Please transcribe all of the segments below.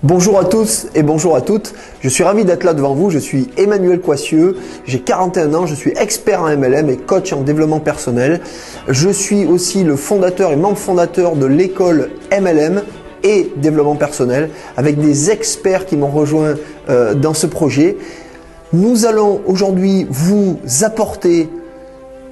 Bonjour à tous et bonjour à toutes, je suis ravi d'être là devant vous, je suis Emmanuel Coissieux, j'ai 41 ans, je suis expert en MLM et coach en développement personnel. Je suis aussi le fondateur et membre fondateur de l'école MLM et développement personnel avec des experts qui m'ont rejoint dans ce projet. Nous allons aujourd'hui vous apporter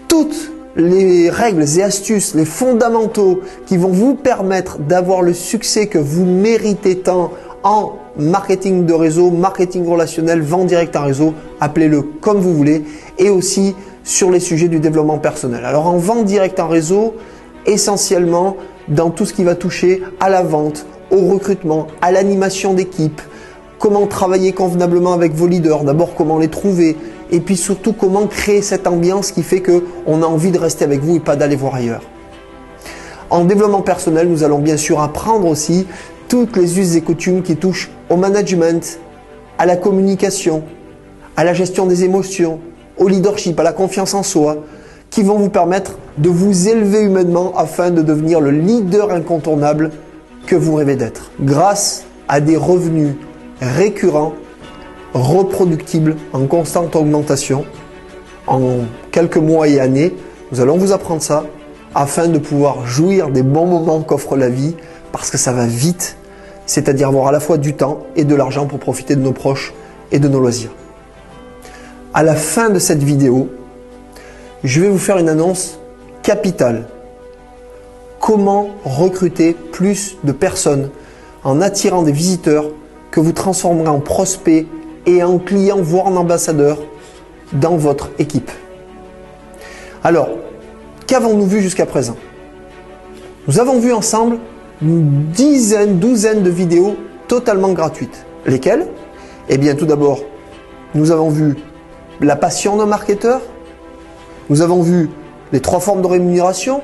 toutes les règles et astuces, les fondamentaux qui vont vous permettre d'avoir le succès que vous méritez tant en marketing de réseau, marketing relationnel, vente directe en réseau, appelez-le comme vous voulez, et aussi sur les sujets du développement personnel. Alors en vente directe en réseau, essentiellement dans tout ce qui va toucher à la vente, au recrutement, à l'animation d'équipe, comment travailler convenablement avec vos leaders, d'abord comment les trouver, et puis surtout comment créer cette ambiance qui fait qu'on a envie de rester avec vous et pas d'aller voir ailleurs. En développement personnel, nous allons bien sûr apprendre aussi toutes les us et coutumes qui touchent au management, à la communication, à la gestion des émotions, au leadership, à la confiance en soi, qui vont vous permettre de vous élever humainement afin de devenir le leader incontournable que vous rêvez d'être. Grâce à des revenus récurrents, reproductibles, en constante augmentation, en quelques mois et années, nous allons vous apprendre ça afin de pouvoir jouir des bons moments qu'offre la vie parce que ça va vite, c'est-à-dire avoir à la fois du temps et de l'argent pour profiter de nos proches et de nos loisirs. À la fin de cette vidéo, je vais vous faire une annonce capitale. Comment recruter plus de personnes en attirant des visiteurs que vous transformerez en prospects et en clients, voire en ambassadeurs dans votre équipe. Alors, qu'avons-nous vu jusqu'à présent? Nous avons vu ensemble une douzaine de vidéos totalement gratuites. Lesquelles? Eh bien, tout d'abord, nous avons vu la passion d'un marketeur, nous avons vu les 3 formes de rémunération,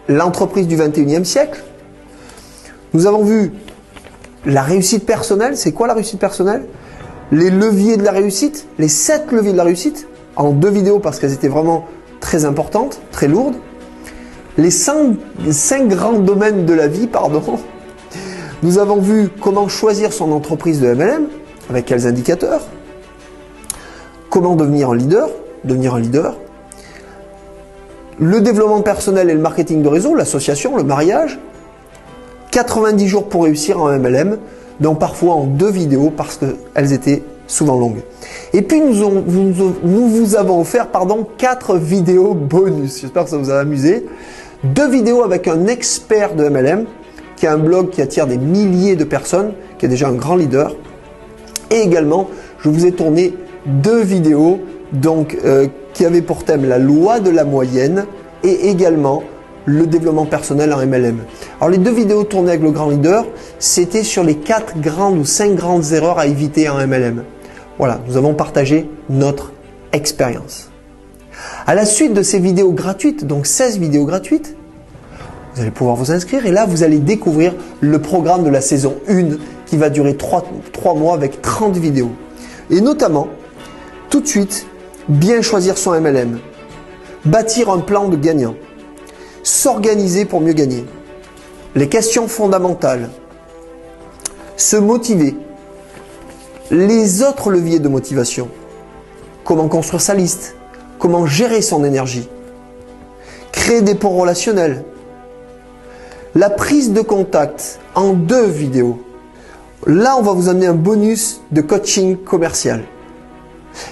l'entreprise du 21e siècle, nous avons vu la réussite personnelle. C'est quoi la réussite personnelle? Les leviers de la réussite, les 7 leviers de la réussite, en 2 vidéos parce qu'elles étaient vraiment très importantes, très lourdes. Les 5 grands domaines de la vie, pardon. Nous avons vu comment choisir son entreprise de MLM, avec quels indicateurs, comment devenir un leader, le développement personnel et le marketing de réseau, l'association, le mariage, 90 jours pour réussir en MLM, donc parfois en 2 vidéos parce qu'elles étaient souvent longues. Et puis nous vous avons offert 4 vidéos bonus. J'espère que ça vous a amusé. 2 vidéos avec un expert de MLM qui a un blog qui attire des milliers de personnes, qui est déjà un grand leader. Et également, je vous ai tourné 2 vidéos qui avaient pour thème la loi de la moyenne et également le développement personnel en MLM. Alors les 2 vidéos tournées avec le grand leader, c'était sur les 4 grandes ou 5 grandes erreurs à éviter en MLM. Voilà, nous avons partagé notre expérience. À la suite de ces vidéos gratuites, donc 16 vidéos gratuites, vous allez pouvoir vous inscrire et là vous allez découvrir le programme de la saison 1 qui va durer 3 mois avec 30 vidéos. Et notamment, tout de suite, bien choisir son MLM, bâtir un plan de gagnant, s'organiser pour mieux gagner, les questions fondamentales, se motiver, les autres leviers de motivation, comment construire sa liste, comment gérer son énergie, créer des ponts relationnels, la prise de contact en 2 vidéos. Là, on va vous amener un bonus de coaching commercial,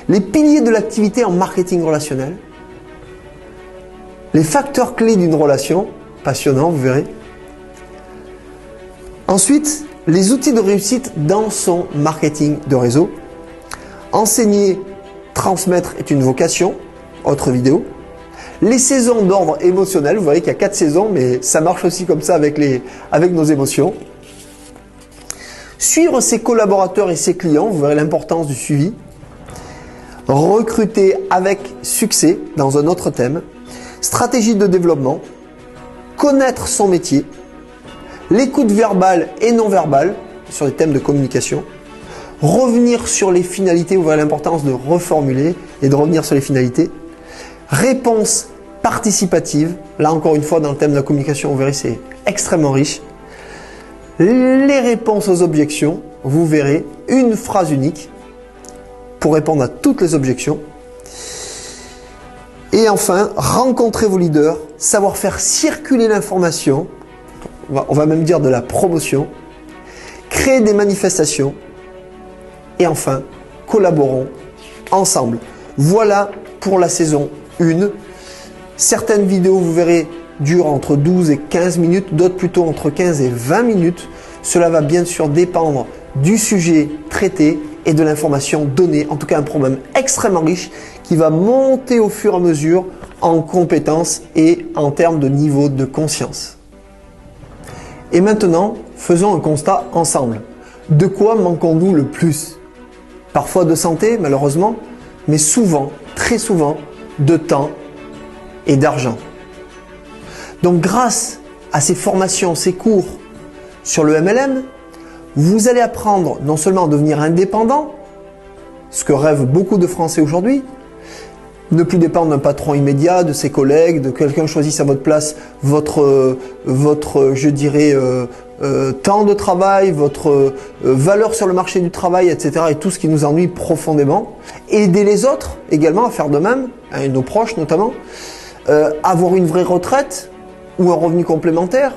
les piliers de l'activité en marketing relationnel, les facteurs clés d'une relation, passionnant, vous verrez. Ensuite, les outils de réussite dans son marketing de réseau. Enseigner, transmettre est une vocation, autre vidéo. Les saisons d'ordre émotionnel, vous voyez qu'il y a 4 saisons, mais ça marche aussi comme ça avec nos émotions. Suivre ses collaborateurs et ses clients, vous verrez l'importance du suivi. Recruter avec succès dans un autre thème. Stratégie de développement, connaître son métier, l'écoute verbale et non verbale sur les thèmes de communication, revenir sur les finalités, vous voyez l'importance de reformuler et de revenir sur les finalités, réponse participative, là encore une fois dans le thème de la communication, vous verrez c'est extrêmement riche, les réponses aux objections, vous verrez une phrase unique pour répondre à toutes les objections. Et enfin, rencontrer vos leaders, savoir faire circuler l'information, on va même dire de la promotion, créer des manifestations et enfin, collaborons ensemble. Voilà pour la saison 1. Certaines vidéos, vous verrez, durent entre 12 et 15 minutes, d'autres plutôt entre 15 et 20 minutes. Cela va bien sûr dépendre du sujet traité et de l'information donnée, en tout cas un programme extrêmement riche qui va monter au fur et à mesure en compétences et en termes de niveau de conscience. Et maintenant, faisons un constat ensemble. De quoi manquons-nous le plus? Parfois de santé, malheureusement, mais souvent, très souvent, de temps et d'argent. Donc grâce à ces formations, ces cours sur le MLM, vous allez apprendre non seulement à devenir indépendant, ce que rêvent beaucoup de Français aujourd'hui, ne plus dépendre d'un patron immédiat, de ses collègues, de quelqu'un choisisse à votre place votre je dirais, temps de travail, votre valeur sur le marché du travail, etc. et tout ce qui nous ennuie profondément. Aider les autres également à faire de même, et nos proches notamment. Avoir une vraie retraite ou un revenu complémentaire,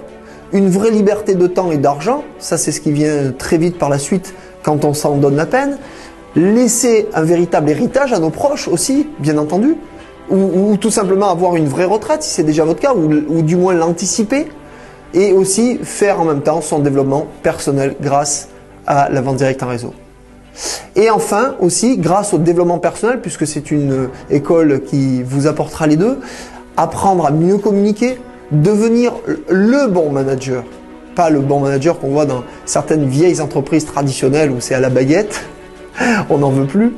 une vraie liberté de temps et d'argent, ça c'est ce qui vient très vite par la suite quand on s'en donne la peine. Laisser un véritable héritage à nos proches aussi, bien entendu, ou tout simplement avoir une vraie retraite si c'est déjà votre cas, ou du moins l'anticiper, et aussi faire en même temps son développement personnel grâce à la vente directe en réseau. Et enfin aussi, grâce au développement personnel, puisque c'est une école qui vous apportera les deux, apprendre à mieux communiquer, devenir le bon manager, pas le bon manager qu'on voit dans certaines vieilles entreprises traditionnelles où c'est à la baguette, on n'en veut plus.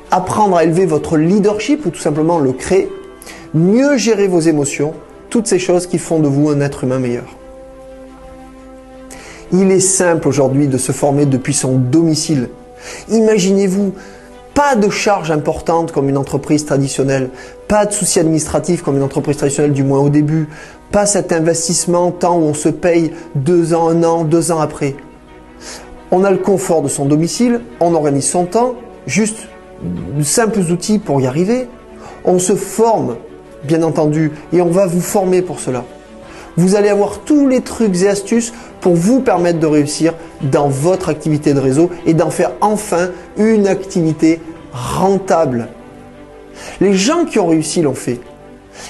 Apprendre à élever votre leadership ou tout simplement le créer, mieux gérer vos émotions, toutes ces choses qui font de vous un être humain meilleur. Il est simple aujourd'hui de se former depuis son domicile. Imaginez-vous, pas de charges importantes comme une entreprise traditionnelle, pas de soucis administratifs comme une entreprise traditionnelle du moins au début, pas cet investissement temps où on se paye 2 ans, 1 an, 2 ans après. On a le confort de son domicile, on organise son temps, juste de simples outils pour y arriver. On se forme, bien entendu, et on va vous former pour cela. Vous allez avoir tous les trucs et astuces pour vous permettre de réussir dans votre activité de réseau et d'en faire enfin une activité rentable. Les gens qui ont réussi l'ont fait.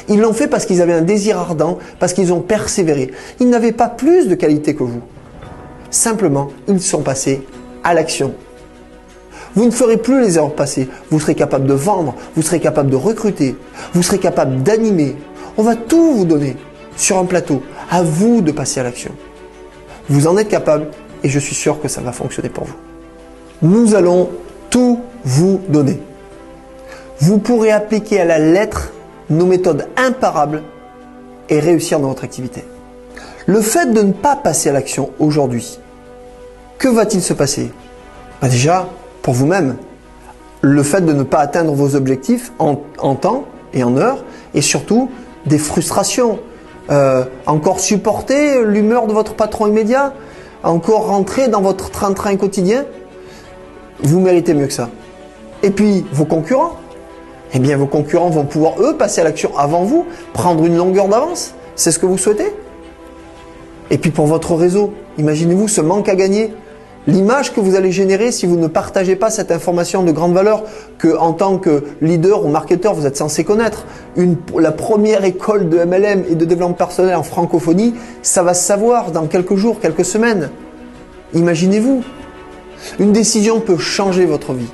Ils l'ont fait parce qu'ils avaient un désir ardent, parce qu'ils ont persévéré. Ils n'avaient pas plus de qualité que vous. Simplement, ils sont passés à l'action. Vous ne ferez plus les erreurs passées. Vous serez capable de vendre, vous serez capable de recruter, vous serez capable d'animer. On va tout vous donner sur un plateau. À vous de passer à l'action. Vous en êtes capable et je suis sûr que ça va fonctionner pour vous. Nous allons tout vous donner. Vous pourrez appliquer à la lettre nos méthodes imparables et réussir dans votre activité. Le fait de ne pas passer à l'action aujourd'hui, que va-t-il se passer? Déjà, pour vous-même, le fait de ne pas atteindre vos objectifs en temps et en heure, et surtout des frustrations. Encore supporter l'humeur de votre patron immédiat, encore rentrer dans votre train-train quotidien, vous méritez mieux que ça. Et puis, vos concurrents, eh bien vos concurrents vont pouvoir, eux, passer à l'action avant vous, prendre une longueur d'avance. C'est ce que vous souhaitez? Et puis pour votre réseau, imaginez-vous ce manque à gagner. L'image que vous allez générer si vous ne partagez pas cette information de grande valeur que en tant que leader ou marketeur vous êtes censé connaître. La première école de MLM et de développement personnel en francophonie, ça va se savoir dans quelques jours, quelques semaines. Imaginez-vous. Une décision peut changer votre vie.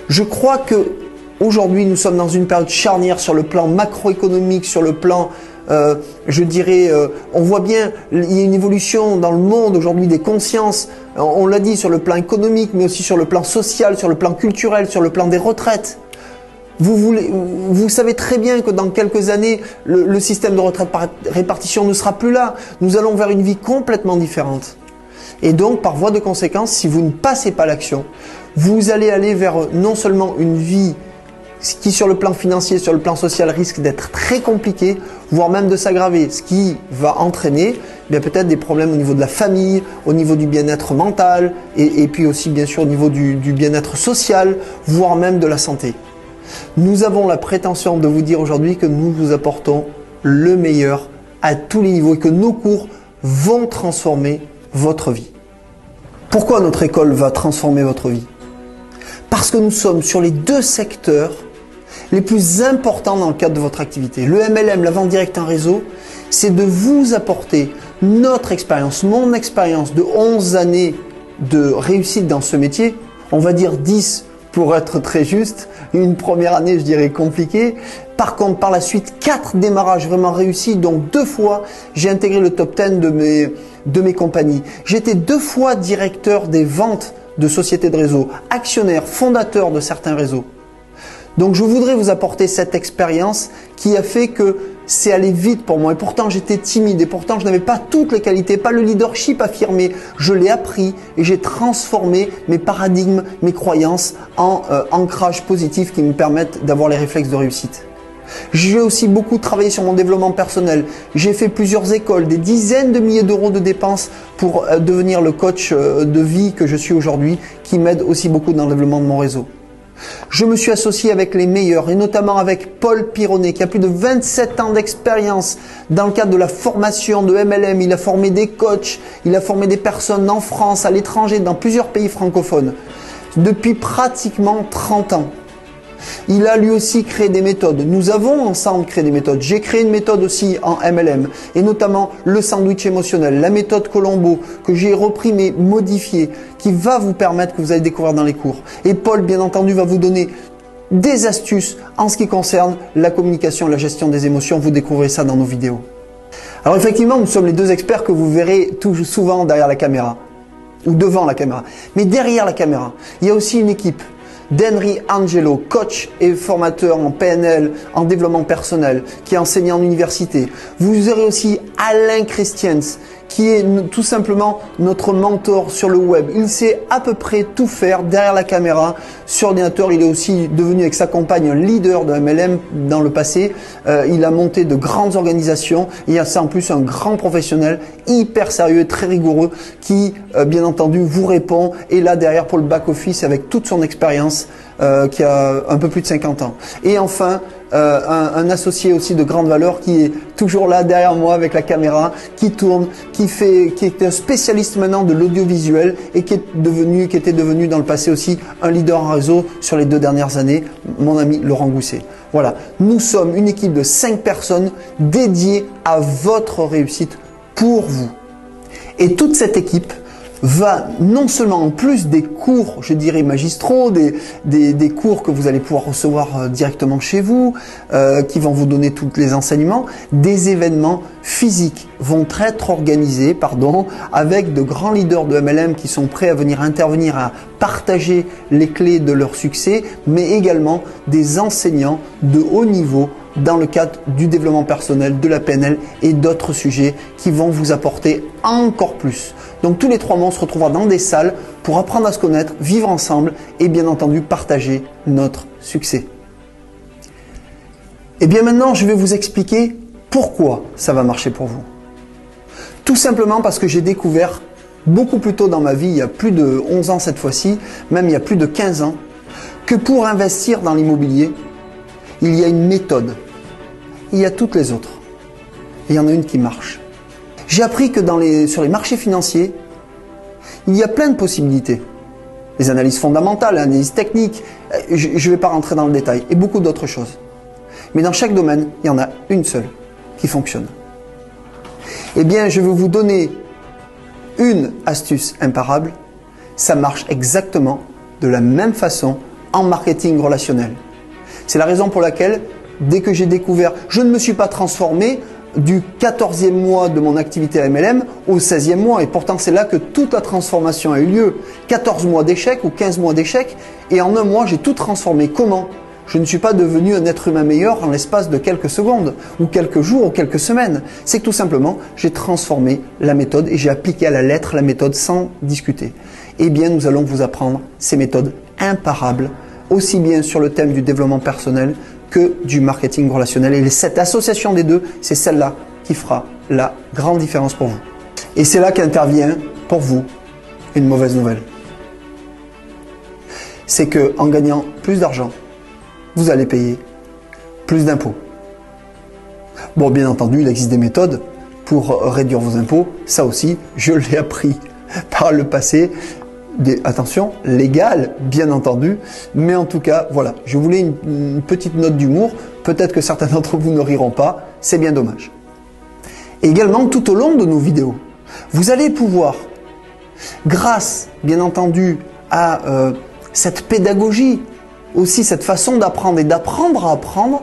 Je crois que aujourd'hui nous sommes dans une période charnière sur le plan macroéconomique, sur le plan je dirais, on voit bien, il y a une évolution dans le monde aujourd'hui des consciences, on l'a dit sur le plan économique, mais aussi sur le plan social, sur le plan culturel, sur le plan des retraites. Vous savez très bien que dans quelques années, le système de retraite par répartition ne sera plus là. Nous allons vers une vie complètement différente. Et donc, par voie de conséquence, si vous ne passez pas l'action, vous allez aller vers non seulement une vie ce qui sur le plan financier, sur le plan social risque d'être très compliqué, voire même de s'aggraver, ce qui va entraîner peut-être des problèmes au niveau de la famille, au niveau du bien-être mental et puis aussi bien sûr au niveau du bien-être social, voire même de la santé. Nous avons la prétention de vous dire aujourd'hui que nous vous apportons le meilleur à tous les niveaux et que nos cours vont transformer votre vie. Pourquoi notre école va transformer votre vie? Parce que nous sommes sur les deux secteurs les plus importants dans le cadre de votre activité. Le MLM, la vente directe en réseau, c'est de vous apporter notre expérience, mon expérience de 11 années de réussite dans ce métier. On va dire 10 pour être très juste. Une première année, je dirais, compliquée. Par contre, par la suite, 4 démarrages vraiment réussis. Donc 2 fois, j'ai intégré le top 10 de mes compagnies. J'étais 2 fois directeur des ventes de sociétés de réseau, actionnaire, fondateur de certains réseaux. Donc je voudrais vous apporter cette expérience qui a fait que c'est allé vite pour moi. Et pourtant j'étais timide et pourtant je n'avais pas toutes les qualités, pas le leadership affirmé. Je l'ai appris et j'ai transformé mes paradigmes, mes croyances en ancrage positif qui me permettent d'avoir les réflexes de réussite. J'ai aussi beaucoup travaillé sur mon développement personnel. J'ai fait plusieurs écoles, des dizaines de milliers d'euros de dépenses pour devenir le coach de vie que je suis aujourd'hui, qui m'aide aussi beaucoup dans le développement de mon réseau. Je me suis associé avec les meilleurs et notamment avec Paul Pironnet qui a plus de 27 ans d'expérience dans le cadre de la formation de MLM. Il a formé des coachs, il a formé des personnes en France, à l'étranger, dans plusieurs pays francophones depuis pratiquement 30 ans. Il a lui aussi créé des méthodes. Nous avons ensemble créé des méthodes. J'ai créé une méthode aussi en MLM et notamment le sandwich émotionnel, la méthode Colombo que j'ai repris mais modifiée, qui va vous permettre que vous allez découvrir dans les cours. Et Paul, bien entendu, va vous donner des astuces en ce qui concerne la communication, la gestion des émotions. Vous découvrez ça dans nos vidéos. Alors effectivement, nous sommes les deux experts que vous verrez tout souvent derrière la caméra ou devant la caméra. Mais derrière la caméra, il y a aussi une équipe d'Henry Angelo, coach et formateur en PNL, en développement personnel, qui est enseignant en université. Vous aurez aussi Alain Christians, qui est tout simplement notre mentor sur le web. Il sait à peu près tout faire derrière la caméra, sur ordinateur. Il est aussi devenu avec sa compagne un leader de MLM dans le passé. Il a monté de grandes organisations. Il y a ça en plus un grand professionnel, hyper sérieux et très rigoureux, qui bien entendu vous répond. Et là derrière pour le back-office avec toute son expérience, qui a un peu plus de 50 ans. Et enfin, un associé aussi de grande valeur qui est toujours là derrière moi avec la caméra, qui tourne, qui est un spécialiste maintenant de l'audiovisuel et qui était devenu dans le passé aussi un leader en réseau sur les 2 dernières années, mon ami Laurent Gousset. Voilà, nous sommes une équipe de 5 personnes dédiées à votre réussite pour vous. Et toute cette équipe va non seulement en plus des cours, je dirais magistraux, des cours que vous allez pouvoir recevoir directement chez vous, qui vont vous donner tous les enseignements, des événements physiques vont être organisés, avec de grands leaders de MLM qui sont prêts à venir intervenir, à partager les clés de leur succès, mais également des enseignants de haut niveau dans le cadre du développement personnel, de la PNL et d'autres sujets qui vont vous apporter encore plus. Donc tous les 3 mois, on se retrouvera dans des salles pour apprendre à se connaître, vivre ensemble et bien entendu partager notre succès. Et bien maintenant, je vais vous expliquer pourquoi ça va marcher pour vous. Tout simplement parce que j'ai découvert beaucoup plus tôt dans ma vie, il y a plus de 11 ans cette fois-ci, même il y a plus de 15 ans, que pour investir dans l'immobilier, il y a une méthode. Il y a toutes les autres. Et il y en a une qui marche. J'ai appris que sur les marchés financiers, il y a plein de possibilités. Les analyses fondamentales, les analyses techniques, je ne vais pas rentrer dans le détail, et beaucoup d'autres choses. Mais dans chaque domaine, il y en a une seule qui fonctionne. Eh bien, je vais vous donner une astuce imparable. Ça marche exactement de la même façon en marketing relationnel. C'est la raison pour laquelle, dès que j'ai découvert, je ne me suis pas transformé du 14e mois de mon activité à MLM au 16e mois. Et pourtant, c'est là que toute la transformation a eu lieu. 14 mois d'échec ou 15 mois d'échec. Et en un mois, j'ai tout transformé. Comment ? Je ne suis pas devenu un être humain meilleur en l'espace de quelques secondes, ou quelques jours, ou quelques semaines. C'est que tout simplement, j'ai transformé la méthode et j'ai appliqué à la lettre la méthode sans discuter. Eh bien, nous allons vous apprendre ces méthodes imparables aussi bien sur le thème du développement personnel que du marketing relationnel. Et cette association des deux, c'est celle-là qui fera la grande différence pour vous. Et c'est là qu'intervient pour vous une mauvaise nouvelle. C'est qu'en gagnant plus d'argent, vous allez payer plus d'impôts. Bon, bien entendu, il existe des méthodes pour réduire vos impôts. Ça aussi, je l'ai appris par le passé. Attention, légal, bien entendu. Mais en tout cas, voilà, je voulais une petite note d'humour. Peut-être que certains d'entre vous ne riront pas. C'est bien dommage. Et également, tout au long de nos vidéos, vous allez pouvoir, grâce, bien entendu, à cette pédagogie, aussi cette façon d'apprendre et d'apprendre à apprendre,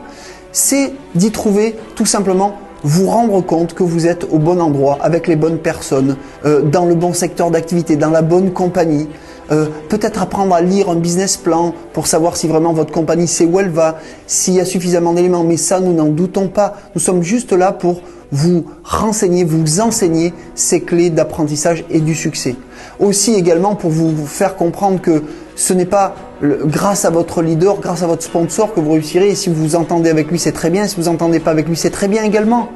c'est d'y trouver tout simplement vous rendre compte que vous êtes au bon endroit, avec les bonnes personnes, dans le bon secteur d'activité, dans la bonne compagnie. Peut-être apprendre à lire un business plan pour savoir si vraiment votre compagnie sait où elle va, s'il y a suffisamment d'éléments. Mais ça, nous n'en doutons pas. Nous sommes juste là pour vous renseigner, vous enseigner ces clés d'apprentissage et du succès. Aussi également pour vous faire comprendre que ce n'est pas grâce à votre leader, grâce à votre sponsor que vous réussirez. Et si vous vous entendez avec lui, c'est très bien. Si vous n'entendez pas avec lui, c'est très bien également.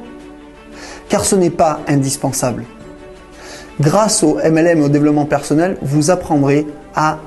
Car ce n'est pas indispensable. Grâce au MLM et au développement personnel, vous apprendrez à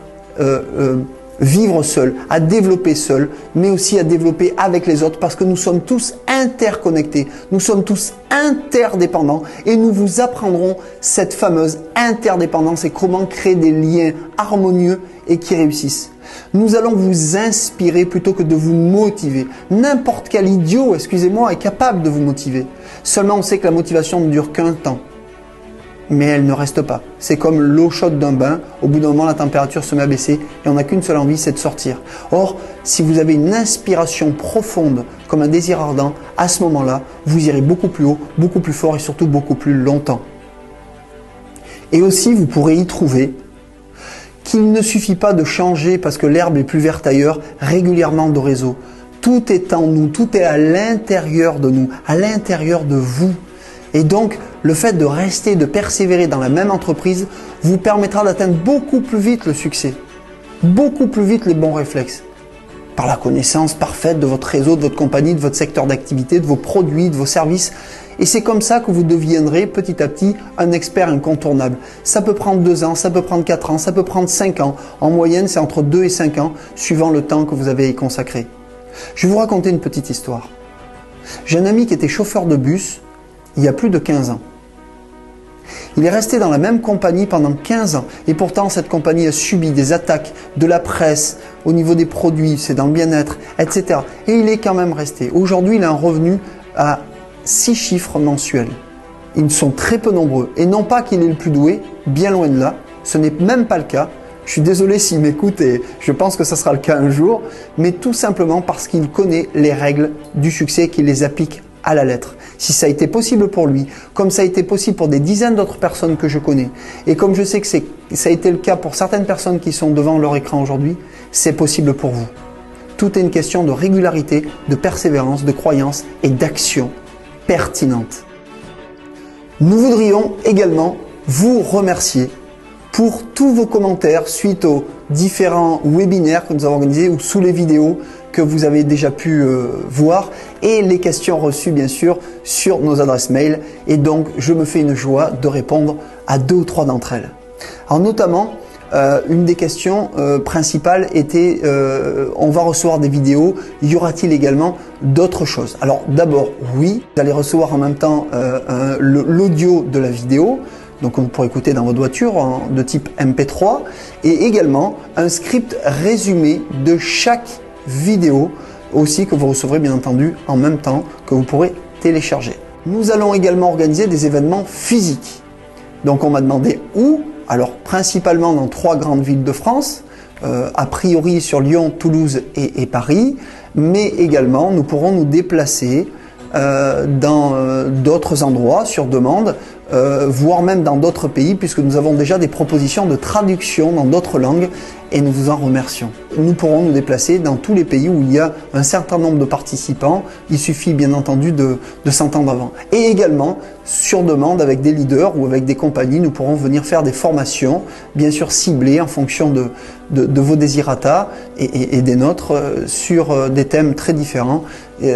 vivre seul, à développer seul, mais aussi à développer avec les autres parce que nous sommes tous interconnectés, nous sommes tous interdépendants et nous vous apprendrons cette fameuse interdépendance et comment créer des liens harmonieux et qui réussissent. Nous allons vous inspirer plutôt que de vous motiver. N'importe quel idiot, excusez-moi, est capable de vous motiver. Seulement, on sait que la motivation ne dure qu'un temps. Mais elle ne reste pas. C'est comme l'eau chaude d'un bain. Au bout d'un moment, la température se met à baisser et on n'a qu'une seule envie, c'est de sortir. Or, si vous avez une inspiration profonde, comme un désir ardent, à ce moment-là, vous irez beaucoup plus haut, beaucoup plus fort et surtout beaucoup plus longtemps. Et aussi, vous pourrez y trouver qu'il ne suffit pas de changer parce que l'herbe est plus verte ailleurs, régulièrement de réseau. Tout est en nous, tout est à l'intérieur de nous, à l'intérieur de vous. Et donc, le fait de rester, de persévérer dans la même entreprise vous permettra d'atteindre beaucoup plus vite le succès, beaucoup plus vite les bons réflexes, par la connaissance parfaite de votre réseau, de votre compagnie, de votre secteur d'activité, de vos produits, de vos services. Et c'est comme ça que vous deviendrez petit à petit un expert incontournable. Ça peut prendre 2 ans, ça peut prendre 4 ans, ça peut prendre 5 ans. En moyenne, c'est entre 2 et 5 ans, suivant le temps que vous avez y consacré. Je vais vous raconter une petite histoire. J'ai un ami qui était chauffeur de bus il y a plus de 15 ans. Il est resté dans la même compagnie pendant 15 ans et pourtant cette compagnie a subi des attaques de la presse au niveau des produits, c'est dans le bien-être, etc. Et il est quand même resté. Aujourd'hui, il a un revenu à 6 chiffres mensuels. Ils sont très peu nombreux et non pas qu'il est le plus doué, bien loin de là, ce n'est même pas le cas. Je suis désolé s'il m'écoute et je pense que ça sera le cas un jour, mais tout simplement parce qu'il connaît les règles du succès et qu'il les applique à la lettre. Si ça a été possible pour lui, comme ça a été possible pour des dizaines d'autres personnes que je connais, et comme je sais que ça a été le cas pour certaines personnes qui sont devant leur écran aujourd'hui, c'est possible pour vous. Tout est une question de régularité, de persévérance, de croyance et d'action pertinente. Nous voudrions également vous remercier pour tous vos commentaires suite aux différents webinaires que nous avons organisés ou sous les vidéos que vous avez déjà pu voir et les questions reçues bien sûr sur nos adresses mail. Et donc je me fais une joie de répondre à 2 ou 3 d'entre elles. Alors notamment, une des questions principales était on va recevoir des vidéos, y aura-t-il également d'autres choses? Alors d'abord oui, vous allez recevoir en même temps l'audio de la vidéo. Donc vous pourrez écouter dans votre voiture de type MP3 et également un script résumé de chaque vidéo aussi que vous recevrez bien entendu en même temps que vous pourrez télécharger. Nous allons également organiser des événements physiques. Donc on m'a demandé où? Alors principalement dans 3 grandes villes de France, a priori sur Lyon, Toulouse et Paris, mais également nous pourrons nous déplacer dans d'autres endroits sur demande voire même dans d'autres pays, puisque nous avons déjà des propositions de traduction dans d'autres langues et nous vous en remercions. Nous pourrons nous déplacer dans tous les pays où il y a un certain nombre de participants. Il suffit bien entendu de s'entendre avant. Et également, sur demande, avec des leaders ou avec des compagnies, nous pourrons venir faire des formations, bien sûr ciblées en fonction de vos désirata et des nôtres, sur des thèmes très différents,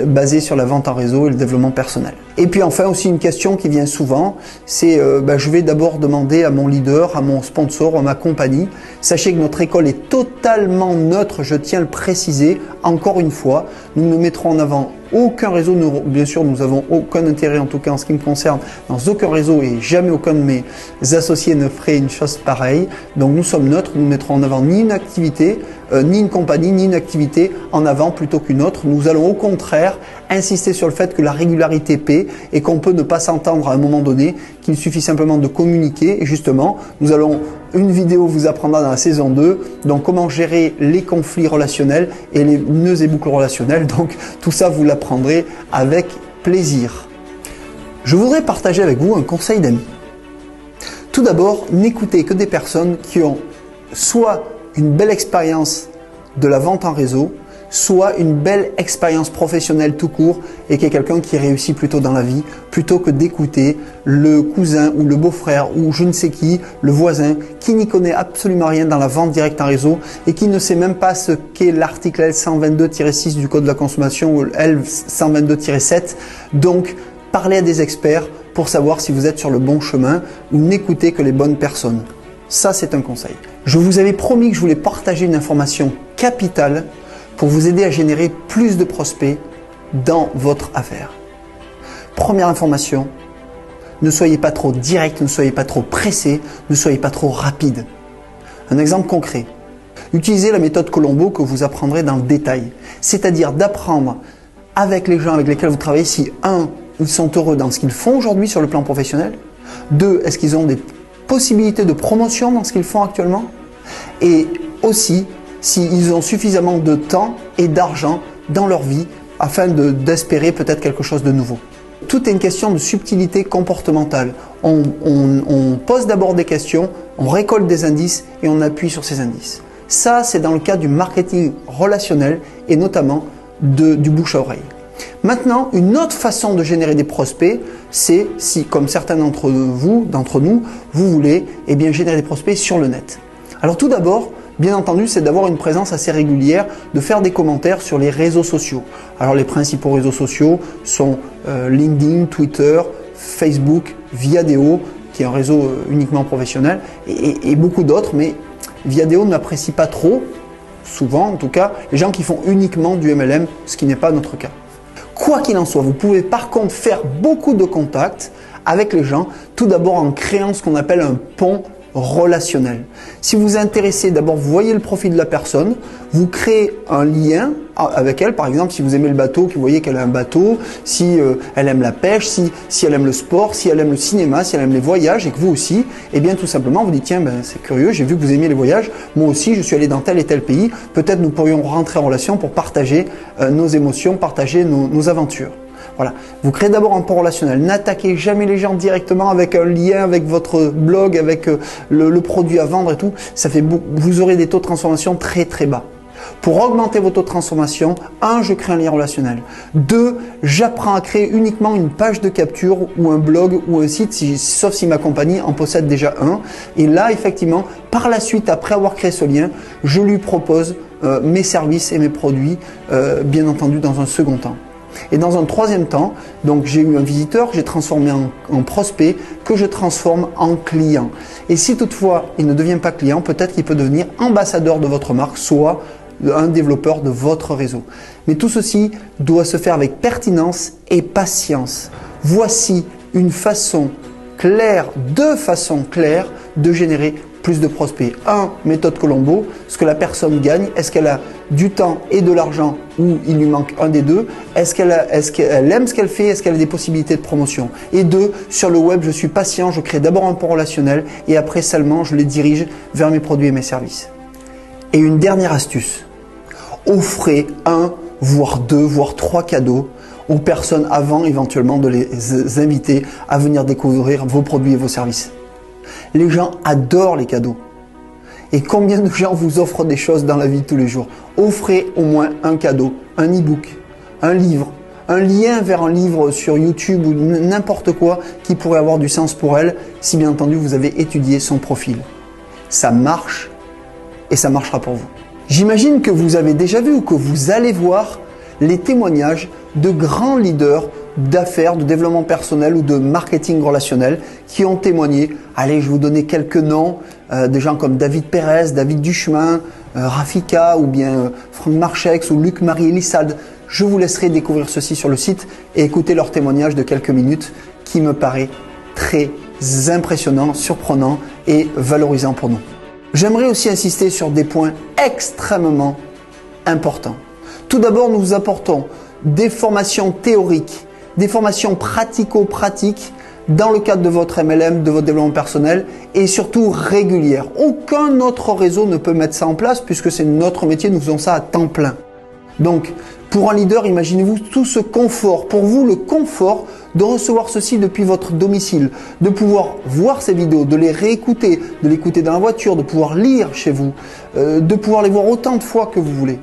basés sur la vente en réseau et le développement personnel. Et puis enfin aussi une question qui vient souvent, c'est je vais d'abord demander à mon leader, à mon sponsor, à ma compagnie. Sachez que notre école est totalement neutre, je tiens à le préciser encore une fois. Nous ne mettrons en avant aucun réseau, bien sûr nous n'avons aucun intérêt, en tout cas en ce qui me concerne, dans aucun réseau, et jamais aucun de mes associés ne ferait une chose pareille. Donc nous sommes neutres, nous ne mettrons en avant ni une activité, ni une compagnie, ni une activité en avant plutôt qu'une autre. Nous allons au contraire insister sur le fait que la régularité paie et qu'on peut ne pas s'entendre à un moment donné, qu'il suffit simplement de communiquer. Et justement, nous allons, une vidéo vous apprendra dans la saison 2, donc comment gérer les conflits relationnels et les nœuds et boucles relationnelles. Donc tout ça, vous l'apprendrez avec plaisir. Je voudrais partager avec vous un conseil d'amis. Tout d'abord, n'écoutez que des personnes qui ont soit une belle expérience de la vente en réseau, soit une belle expérience professionnelle tout court et qui est quelqu'un qui réussit plutôt dans la vie, plutôt que d'écouter le cousin ou le beau-frère ou je ne sais qui, le voisin, qui n'y connaît absolument rien dans la vente directe en réseau et qui ne sait même pas ce qu'est l'article L122-6 du Code de la consommation ou L122-7. Donc, parlez à des experts pour savoir si vous êtes sur le bon chemin ou n'écoutez que les bonnes personnes. Ça, c'est un conseil. Je vous avais promis que je voulais partager une information capitale pour vous aider à générer plus de prospects dans votre affaire. Première information, ne soyez pas trop direct, ne soyez pas trop pressé, ne soyez pas trop rapide. Un exemple concret, utilisez la méthode Colombo que vous apprendrez dans le détail, c'est-à-dire d'apprendre avec les gens avec lesquels vous travaillez si 1. Ils sont heureux dans ce qu'ils font aujourd'hui sur le plan professionnel, 2. Est-ce qu'ils ont des possibilités de promotion dans ce qu'ils font actuellement, et aussi s'ils ont suffisamment de temps et d'argent dans leur vie afin d'espérer peut-être quelque chose de nouveau. Tout est une question de subtilité comportementale. On pose d'abord des questions, on récolte des indices et on appuie sur ces indices. Ça, c'est dans le cas du marketing relationnel et notamment du bouche à oreille. Maintenant, une autre façon de générer des prospects, c'est si, comme certains d'entre nous, vous voulez générer des prospects sur le net. Alors tout d'abord, bien entendu, c'est d'avoir une présence assez régulière, de faire des commentaires sur les réseaux sociaux. Alors les principaux réseaux sociaux sont LinkedIn, Twitter, Facebook, Viadeo, qui est un réseau uniquement professionnel, et beaucoup d'autres, mais Viadeo n'apprécie pas trop, souvent en tout cas, les gens qui font uniquement du MLM, ce qui n'est pas notre cas. Quoi qu'il en soit, vous pouvez par contre faire beaucoup de contacts avec les gens, tout d'abord en créant ce qu'on appelle un pont relationnel. Si vous vous intéressez, d'abord vous voyez le profil de la personne, vous créez un lien avec elle, par exemple si vous aimez le bateau, que vous voyez qu'elle a un bateau, si elle aime la pêche, si elle aime le sport, si elle aime le cinéma, si elle aime les voyages et que vous aussi, et bien tout simplement vous dites tiens c'est curieux, j'ai vu que vous aimiez les voyages, moi aussi je suis allé dans tel et tel pays, peut-être nous pourrions rentrer en relation pour partager nos émotions, partager nos aventures. Voilà, vous créez d'abord un pont relationnel. N'attaquez jamais les gens directement avec un lien, avec votre blog, avec le produit à vendre et tout. Vous aurez des taux de transformation très très bas. Pour augmenter vos taux de transformation, 1. Je crée un lien relationnel. 2. J'apprends à créer uniquement une page de capture ou un blog ou un site, sauf si ma compagnie en possède déjà un. Et là, effectivement, par la suite, après avoir créé ce lien, je lui propose mes services et mes produits, bien entendu, dans un second temps. Et dans un troisième temps, donc j'ai eu un visiteur que j'ai transformé en prospect, que je transforme en client. Et si toutefois il ne devient pas client, peut-être qu'il peut devenir ambassadeur de votre marque, soit un développeur de votre réseau. Mais tout ceci doit se faire avec pertinence et patience. Voici une façon claire, deux façons claires de générer plus de prospects. 1. Méthode Colombo, ce que la personne gagne, est-ce qu'elle a du temps et de l'argent ou il lui manque un des deux, est-ce qu'elle aime ce qu'elle fait, est-ce qu'elle a des possibilités de promotion. Et 2. Sur le web, je suis patient, je crée d'abord un pont relationnel et après seulement je les dirige vers mes produits et mes services. Et une dernière astuce, offrez 1, voire 2, voire 3 cadeaux aux personnes avant éventuellement de les inviter à venir découvrir vos produits et vos services. Les gens adorent les cadeaux. Et combien de gens vous offrent des choses dans la vie de tous les jours? Offrez au moins un cadeau, un e-book, un livre, un lien vers un livre sur YouTube ou n'importe quoi qui pourrait avoir du sens pour elle, si bien entendu vous avez étudié son profil. Ça marche et ça marchera pour vous. J'imagine que vous avez déjà vu ou que vous allez voir les témoignages de grands leaders d'affaires, de développement personnel ou de marketing relationnel qui ont témoigné. Allez, je vais vous donner quelques noms, des gens comme David Perez, David Duchemin, Rafika ou bien Franck Marchex ou Luc-Marie Elissade. Je vous laisserai découvrir ceci sur le site et écouter leurs témoignages de quelques minutes qui me paraît très impressionnant, surprenant et valorisant pour nous. J'aimerais aussi insister sur des points extrêmement importants. Tout d'abord, nous vous apportons des formations théoriques, des formations pratico-pratiques dans le cadre de votre MLM, de votre développement personnel et surtout régulières. Aucun autre réseau ne peut mettre ça en place puisque c'est notre métier, nous faisons ça à temps plein. Donc, pour un leader, imaginez-vous tout ce confort, pour vous le confort de recevoir ceci depuis votre domicile, de pouvoir voir ces vidéos, de les réécouter, de l'écouter dans la voiture, de pouvoir lire chez vous, de pouvoir les voir autant de fois que vous voulez.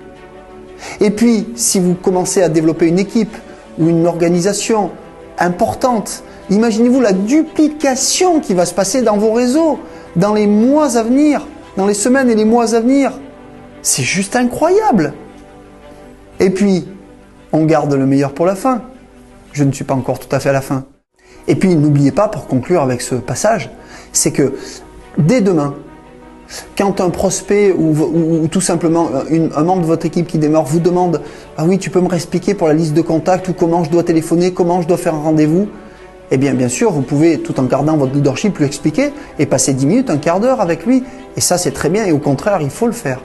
Et puis, si vous commencez à développer une équipe ou une organisation importante, imaginez-vous la duplication qui va se passer dans vos réseaux, dans les mois à venir, dans les semaines et les mois à venir. C'est juste incroyable! Et puis, on garde le meilleur pour la fin. Je ne suis pas encore tout à fait à la fin. Et puis, n'oubliez pas, pour conclure avec ce passage, c'est que dès demain, quand un prospect ou tout simplement un membre de votre équipe qui démarre vous demande « Ah oui, tu peux me réexpliquer pour la liste de contacts ou comment je dois téléphoner, comment je dois faire un rendez-vous ?» Eh bien sûr, vous pouvez, tout en gardant votre leadership, lui expliquer et passer 10 minutes, un quart d'heure avec lui. Et ça, c'est très bien et au contraire, il faut le faire.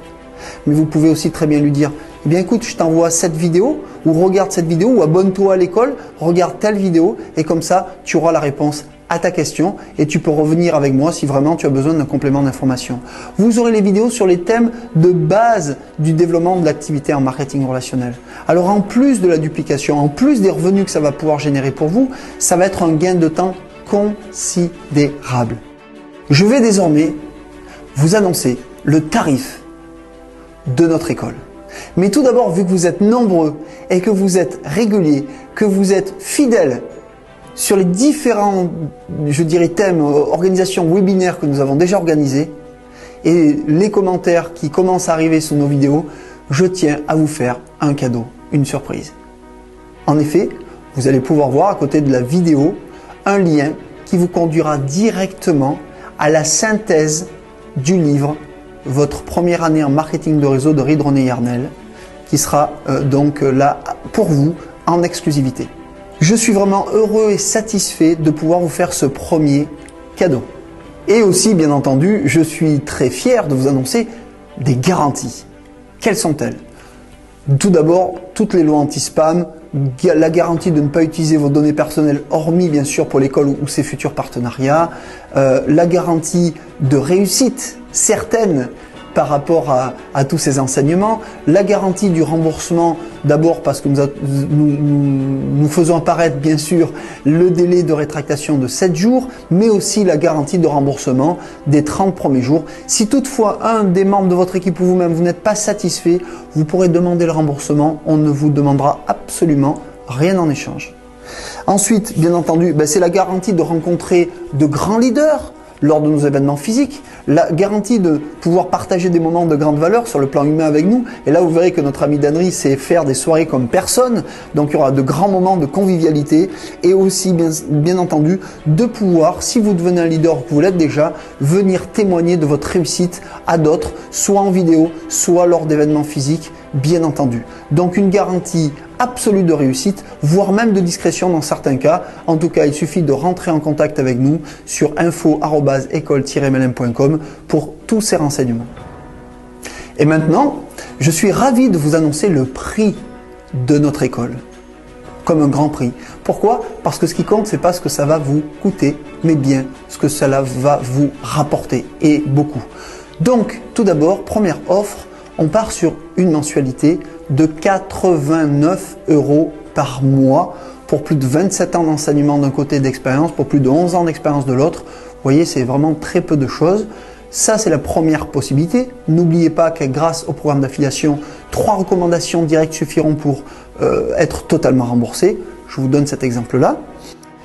Mais vous pouvez aussi très bien lui dire « Eh bien écoute, je t'envoie cette vidéo ou regarde cette vidéo ou abonne-toi à l'école, regarde telle vidéo et comme ça, tu auras la réponse à ta question et tu peux revenir avec moi si vraiment tu as besoin d'un complément d'information. » Vous aurez les vidéos sur les thèmes de base du développement de l'activité en marketing relationnel. Alors en plus de la duplication, en plus des revenus que ça va pouvoir générer pour vous, ça va être un gain de temps considérable. Je vais désormais vous annoncer le tarif de notre école. Mais tout d'abord, vu que vous êtes nombreux et que vous êtes réguliers, que vous êtes fidèles sur les différents, je dirais, thèmes, organisations, webinaires que nous avons déjà organisés et les commentaires qui commencent à arriver sur nos vidéos, je tiens à vous faire un cadeau, une surprise. En effet, vous allez pouvoir voir à côté de la vidéo un lien qui vous conduira directement à la synthèse du livre votre première année en marketing de réseau de Reed René Yarnell, qui sera donc là pour vous en exclusivité. Je suis vraiment heureux et satisfait de pouvoir vous faire ce premier cadeau. Et aussi, bien entendu, je suis très fier de vous annoncer des garanties. Quelles sont-elles? Tout d'abord, toutes les lois anti-spam, la garantie de ne pas utiliser vos données personnelles, hormis bien sûr pour l'école ou ses futurs partenariats, la garantie de réussite certaine par rapport à tous ces enseignements, la garantie du remboursement, d'abord parce que nous faisons apparaître bien sûr le délai de rétractation de 7 jours, mais aussi la garantie de remboursement des 30 premiers jours. Si toutefois un des membres de votre équipe ou vous-même, vous n'êtes pas satisfait, vous pourrez demander le remboursement, on ne vous demandera absolument rien en échange. Ensuite, bien entendu, c'est la garantie de rencontrer de grands leaders lors de nos événements physiques, la garantie de pouvoir partager des moments de grande valeur sur le plan humain avec nous. Et là, vous verrez que notre ami Danry sait faire des soirées comme personne. Donc, il y aura de grands moments de convivialité et aussi, bien entendu, de pouvoir, si vous devenez un leader que vous l'êtes déjà, venir témoigner de votre réussite à d'autres, soit en vidéo, soit lors d'événements physiques, bien entendu. Donc, une garantie absolue de réussite, voire même de discrétion dans certains cas. En tout cas, il suffit de rentrer en contact avec nous sur info@école-mlm.com pour tous ces renseignements. Et maintenant, je suis ravi de vous annoncer le prix de notre école, comme un grand prix. Pourquoi? Parce que ce qui compte, c'est pas ce que ça va vous coûter, mais bien ce que cela va vous rapporter, et beaucoup. Donc, tout d'abord, première offre, on part sur une mensualité de 89 € par mois pour plus de 27 ans d'enseignement d'un côté d'expérience, pour plus de 11 ans d'expérience de l'autre. Vous voyez, c'est vraiment très peu de choses. Ça, c'est la première possibilité. N'oubliez pas que grâce au programme d'affiliation, 3 recommandations directes suffiront pour être totalement remboursé. Je vous donne cet exemple-là.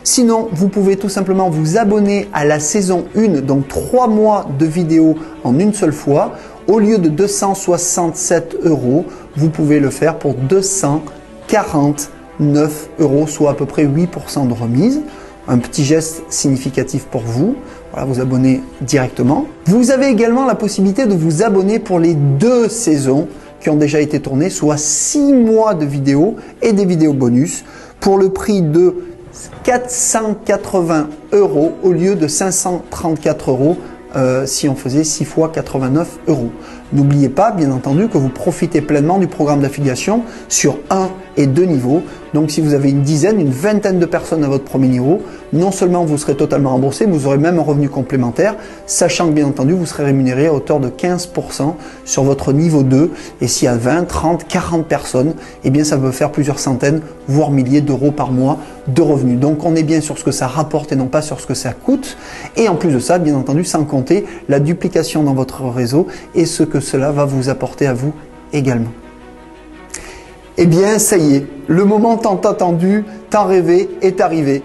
Sinon, vous pouvez tout simplement vous abonner à la saison 1, donc 3 mois de vidéos en une seule fois. Au lieu de 267 €, vous pouvez le faire pour 249 €, soit à peu près 8% de remise. Un petit geste significatif pour vous. Voilà, vous abonnez directement. Vous avez également la possibilité de vous abonner pour les 2 saisons qui ont déjà été tournées, soit 6 mois de vidéos et des vidéos bonus pour le prix de 480 € au lieu de 534 € si on faisait 6 fois 89 €. N'oubliez pas, bien entendu, que vous profitez pleinement du programme d'affiliation sur 1 et 2 niveaux. Donc si vous avez une dizaine, une vingtaine de personnes à votre premier niveau, non seulement vous serez totalement remboursé, mais vous aurez même un revenu complémentaire, sachant que bien entendu, vous serez rémunéré à hauteur de 15% sur votre niveau 2. Et s'il y a 20, 30, 40 personnes, eh bien ça peut faire plusieurs centaines, voire milliers d'euros par mois de revenus. Donc on est bien sur ce que ça rapporte et non pas sur ce que ça coûte. Et en plus de ça, bien entendu, sans compter la duplication dans votre réseau et ce que cela va vous apporter à vous également. Eh bien, ça y est, le moment tant attendu, tant rêvé est arrivé.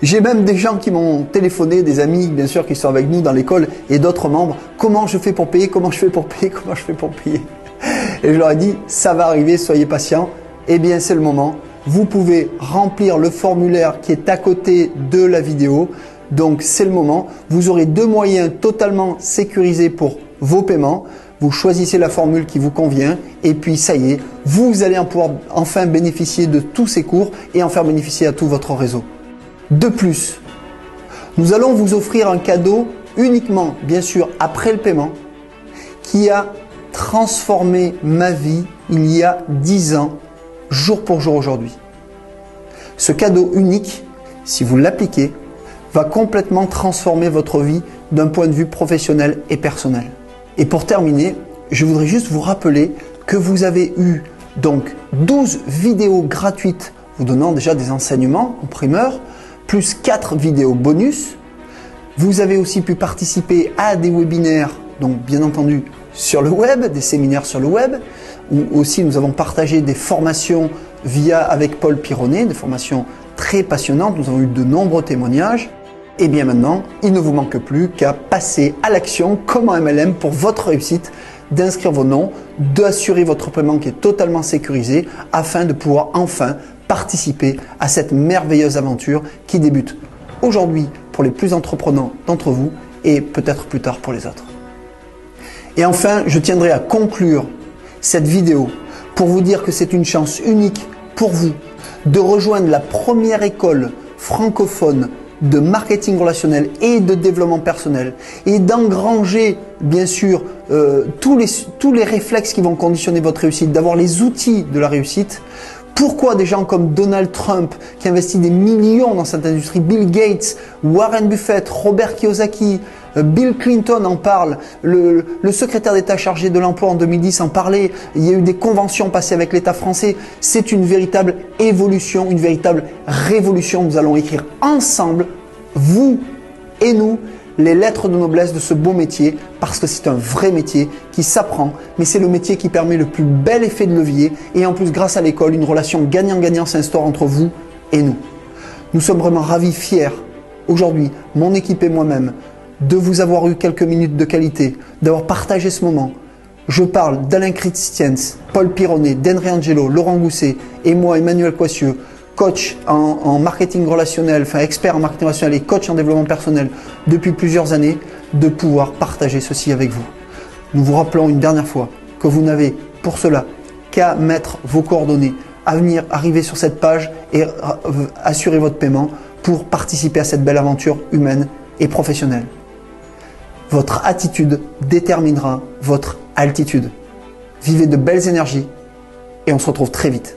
J'ai même des gens qui m'ont téléphoné, des amis bien sûr qui sont avec nous dans l'école et d'autres membres. Comment je fais pour payer? Comment je fais pour payer? Comment je fais pour payer? Et je leur ai dit, ça va arriver, soyez patients. Eh bien, c'est le moment. Vous pouvez remplir le formulaire qui est à côté de la vidéo. Donc, c'est le moment. Vous aurez 2 moyens totalement sécurisés pour vos paiements. Vous choisissez la formule qui vous convient et puis ça y est, vous allez en pouvoir enfin bénéficier de tous ces cours et en faire bénéficier à tout votre réseau. De plus, nous allons vous offrir un cadeau uniquement, bien sûr, après le paiement, qui a transformé ma vie il y a 10 ans, jour pour jour aujourd'hui. Ce cadeau unique, si vous l'appliquez, va complètement transformer votre vie d'un point de vue professionnel et personnel. Et pour terminer, je voudrais juste vous rappeler que vous avez eu donc 12 vidéos gratuites vous donnant déjà des enseignements en primeur, plus 4 vidéos bonus. Vous avez aussi pu participer à des webinaires, donc bien entendu sur le web, des séminaires sur le web, où aussi nous avons partagé des formations avec Paul Pironnet, des formations très passionnantes. Nous avons eu de nombreux témoignages. Et bien maintenant, il ne vous manque plus qu'à passer à l'action comme en MLM pour votre réussite, d'inscrire vos noms, d'assurer votre paiement qui est totalement sécurisé afin de pouvoir enfin participer à cette merveilleuse aventure qui débute aujourd'hui pour les plus entreprenants d'entre vous et peut-être plus tard pour les autres. Et enfin, je tiendrai à conclure cette vidéo pour vous dire que c'est une chance unique pour vous de rejoindre la première école francophone de marketing relationnel et de développement personnel et d'engranger bien sûr tous les réflexes qui vont conditionner votre réussite, d'avoir les outils de la réussite. Pourquoi des gens comme Donald Trump qui investit des millions dans cette industrie, Bill Gates, Warren Buffett, Robert Kiyosaki, Bill Clinton en parle, le secrétaire d'État chargé de l'emploi en 2010 en parlait, il y a eu des conventions passées avec l'État français. C'est une véritable évolution, une véritable révolution. Nous allons écrire ensemble, vous et nous, les lettres de noblesse de ce beau métier, parce que c'est un vrai métier qui s'apprend, mais c'est le métier qui permet le plus bel effet de levier et en plus grâce à l'école, une relation gagnant-gagnant s'instaure entre vous et nous. Nous sommes vraiment ravis, fiers, aujourd'hui, mon équipe et moi-même, de vous avoir eu quelques minutes de qualité, d'avoir partagé ce moment. Je parle d'Alain Christiens, Paul Pironnet, d'Henri Angelo, Laurent Gousset et moi, Emmanuel Coissieux, coach en marketing relationnel, enfin expert en marketing relationnel et coach en développement personnel depuis plusieurs années, de pouvoir partager ceci avec vous. Nous vous rappelons une dernière fois que vous n'avez pour cela qu'à mettre vos coordonnées, à venir arriver sur cette page et assurer votre paiement pour participer à cette belle aventure humaine et professionnelle. Votre attitude déterminera votre altitude. Vivez de belles énergies et on se retrouve très vite.